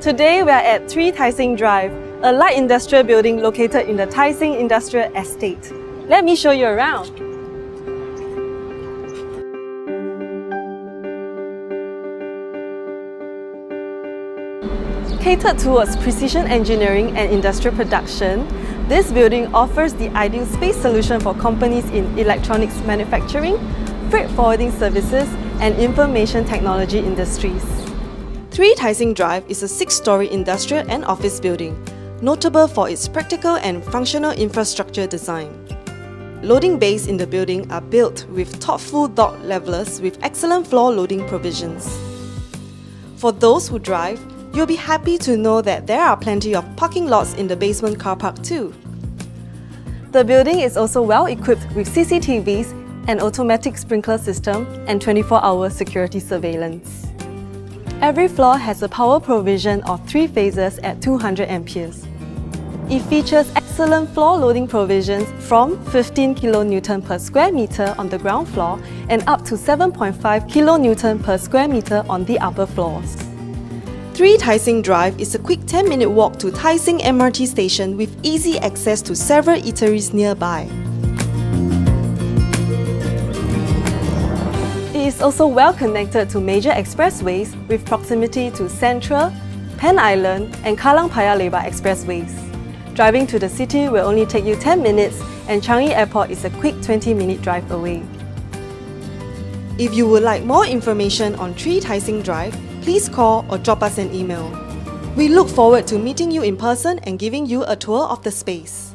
Today we are at 3 Tai Seng Drive, a light industrial building located in the Tai Seng Industrial Estate. Let me show you around. Catered towards precision engineering and industrial production, this building offers the ideal space solution for companies in electronics manufacturing, freight forwarding services, and information technology industries. 3 Tai Seng Drive is a 6-storey industrial and office building, notable for its practical and functional infrastructure design. Loading bays in the building are built with thoughtful dock levelers with excellent floor loading provisions. For those who drive, you'll be happy to know that there are plenty of parking lots in the basement car park too. The building is also well equipped with CCTVs, an automatic sprinkler system, and 24-hour security surveillance. Every floor has a power provision of 3 phases at 200 amperes. It features excellent floor loading provisions from 15 kN per square meter on the ground floor and up to 7.5 kN per square meter on the upper floors. 3 Tai Seng Drive is a quick 10-minute walk to Tai Seng MRT station with easy access to several eateries nearby. It is also well connected to major expressways with proximity to Central, Pan Island and Kallang-Paya Lebar expressways. Driving to the city will only take you 10 minutes and Changi Airport is a quick 20-minute drive away. If you would like more information on 3 Tai Seng Drive, please call or drop us an email. We look forward to meeting you in person and giving you a tour of the space.